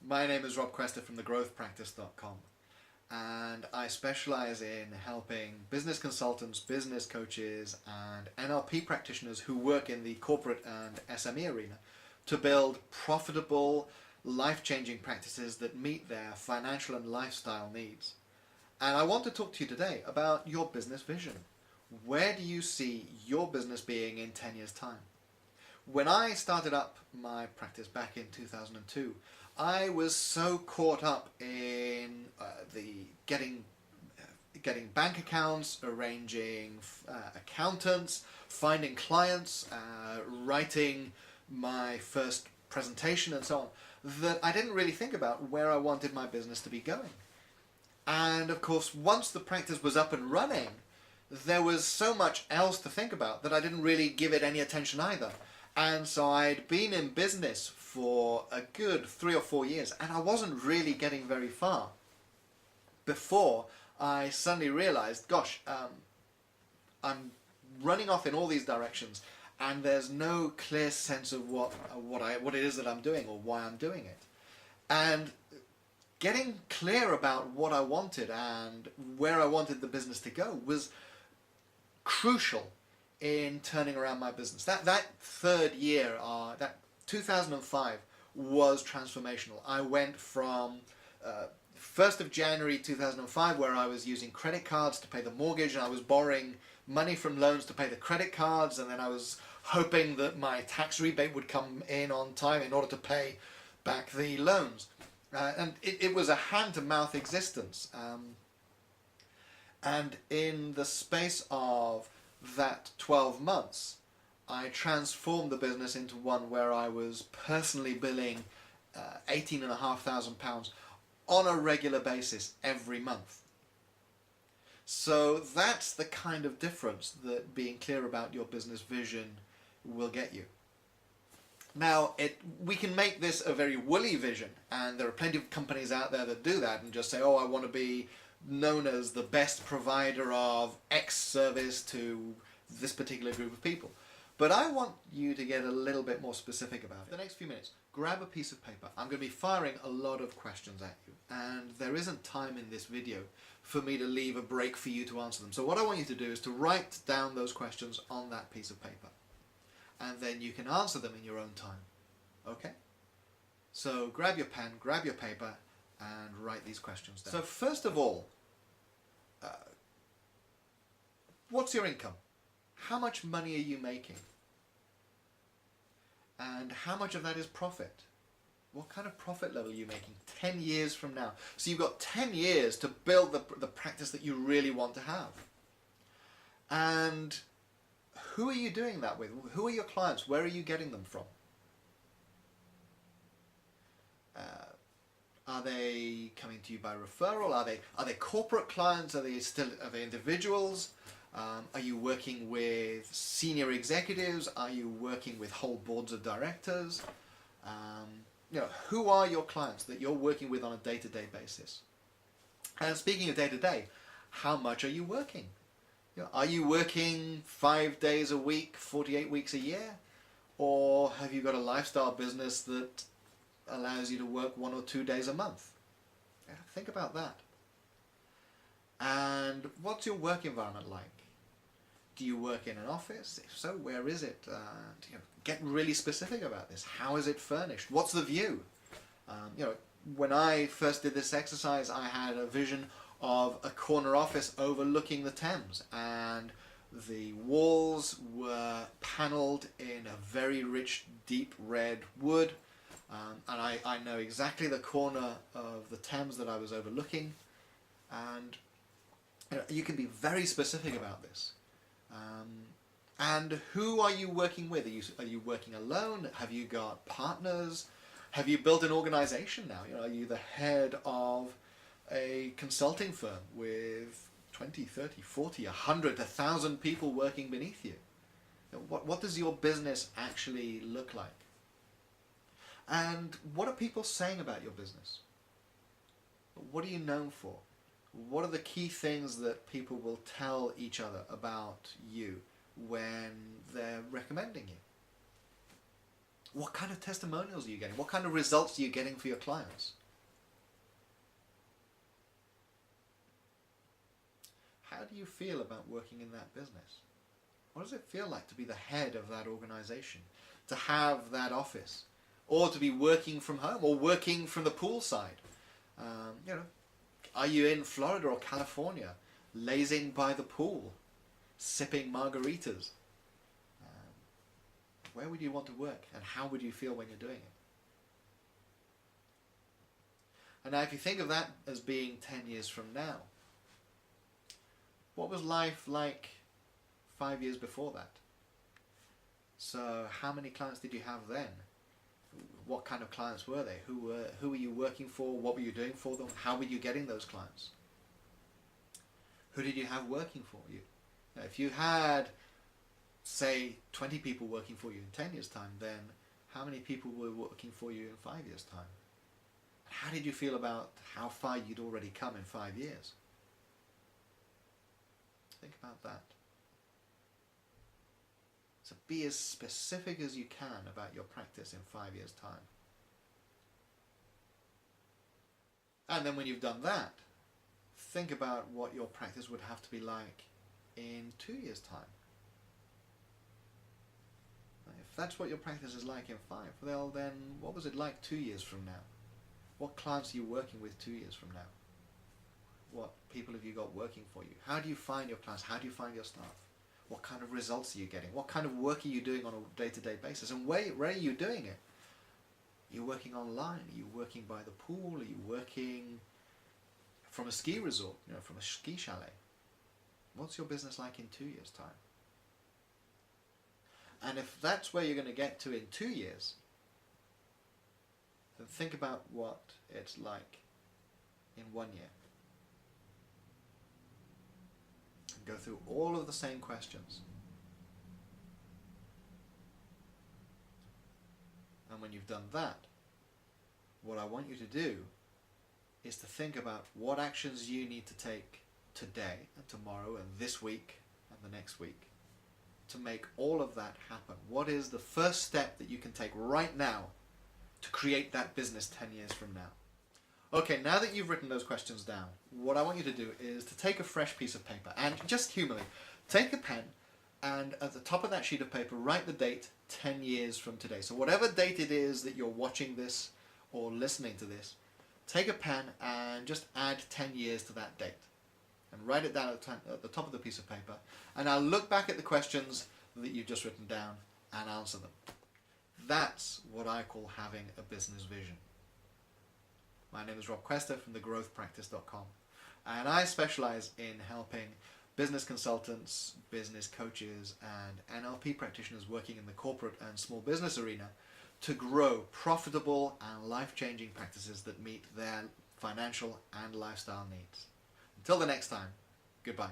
My name is Cuesta from thegrowthpractice.com, and I specialize in helping business consultants, business coaches, and NLP practitioners who work in the corporate and SME arena to build profitable, life-changing practices that meet their financial and lifestyle needs. And I want to talk to you today about your business vision. Where do you see your business being in 10 years' time? When I started up my practice back in 2002, I was so caught up in getting bank accounts, arranging accountants, finding clients, writing my first presentation and so on, that I didn't really think about where I wanted my business to be going. And of course, once the practice was up and running, there was so much else to think about that I didn't really give it any attention either. And so I'd been in business for a good 3 or 4 years, and I wasn't really getting very far before I suddenly realized, gosh, I'm running off in all these directions, and there's no clear sense of what it is that I'm doing or why I'm doing it. And getting clear about what I wanted and where I wanted the business to go was crucial in turning around my business. That third year, that 2005, was transformational. I went from 1st of January 2005, where I was using credit cards to pay the mortgage, and I was borrowing money from loans to pay the credit cards, and then I was hoping that my tax rebate would come in on time in order to pay back the loans. And it was a hand-to-mouth existence. And in the space of that 12 months, I transformed the business into one where I was personally billing £18,500 on a regular basis every month. So that's the kind of difference that being clear about your business vision will get you. Now, we can make this a very woolly vision, and there are plenty of companies out there that do that and just say, oh, I want to be known as the best provider of X service to this particular group of people. But I want you to get a little bit more specific about it. The next few minutes, grab a piece of paper. I'm going to be firing a lot of questions at you, and there isn't time in this video for me to leave a break for you to answer them. So what I want you to do is to write down those questions on that piece of paper, and then you can answer them in your own time. Okay? So grab your pen, grab your paper, and write these questions down. So first of all, what's your income? How much money are you making? And how much of that is profit? What kind of profit level are you making 10 years from now? So you've got 10 years to build the practice that you really want to have. And who are you doing that with? Who are your clients? Where are you getting them from? Are they coming to you by referral? Are they corporate clients? Are they individuals? Are you working with senior executives? Are you working with whole boards of directors? Who are your clients that you're working with on a day-to-day basis? And speaking of day-to-day, how much are you working? Are you working 5 days a week, 48 weeks a year? Or have you got a lifestyle business that allows you to work 1 or 2 days a month? Think about that. And what's your work environment like? Do you work in an office? If so, where is it? Get really specific about this. How is it furnished? What's the view? When I first did this exercise, I had a vision of a corner office overlooking the Thames, and the walls were panelled in a very rich, deep red wood, and I know exactly the corner of the Thames that I was overlooking, and you can be very specific about this. And who are you working with? Are you working alone? Have you got partners? Have you built an organization now? Are you the head of a consulting firm with 20, 30, 40, 100, 1,000 people working beneath you? What does your business actually look like? And what are people saying about your business? What are you known for? What are the key things that people will tell each other about you when they're recommending you? What kind of testimonials are you getting? What kind of results are you getting for your clients? How do you feel about working in that business? What does it feel like to be the head of that organization? To have that office? Or to be working from home or working from the poolside? Are you in Florida or California, lazing by the pool, sipping margaritas? Where would you want to work, and how would you feel when you're doing it? And now if you think of that as being 10 years from now, what was life like 5 years before that? So how many clients did you have then? What kind of clients were they? Who were you working for? What were you doing for them? How were you getting those clients? Who did you have working for you? Now, if you had, say, 20 people working for you in 10 years' time, then how many people were working for you in 5 years' time? How did you feel about how far you'd already come in 5 years? Think about that. So be as specific as you can about your practice in 5 years' time. And then when you've done that, think about what your practice would have to be like in 2 years' time. If that's what your practice is like in 5, well then what was it like 2 years from now? What clients are you working with 2 years from now? What people have you got working for you? How do you find your clients? How do you find your staff? What kind of results are you getting? What kind of work are you doing on a day-to-day basis? And where are you doing it? Are you working online? Are you working by the pool? Are you working from a ski resort, from a ski chalet? What's your business like in 2 years' time? And if that's where you're going to get to in 2 years, then think about what it's like in 1 year. And go through all of the same questions. And when you've done that, what I want you to do is to think about what actions you need to take today and tomorrow and this week and the next week to make all of that happen. What is the first step that you can take right now to create that business 10 years from now? Okay, now that you've written those questions down, what I want you to do is to take a fresh piece of paper and just humorly take a pen and at the top of that sheet of paper write the date 10 years from today. So whatever date it is that you're watching this or listening to this, take a pen and just add 10 years to that date and write it down at the top of the piece of paper, and I'll look back at the questions that you've just written down and answer them. That's what I call having a business vision. My name is Rob Cuesta from thegrowthpractice.com, and I specialize in helping business consultants, business coaches, and NLP practitioners working in the corporate and small business arena to grow profitable and life-changing practices that meet their financial and lifestyle needs. Until the next time, goodbye.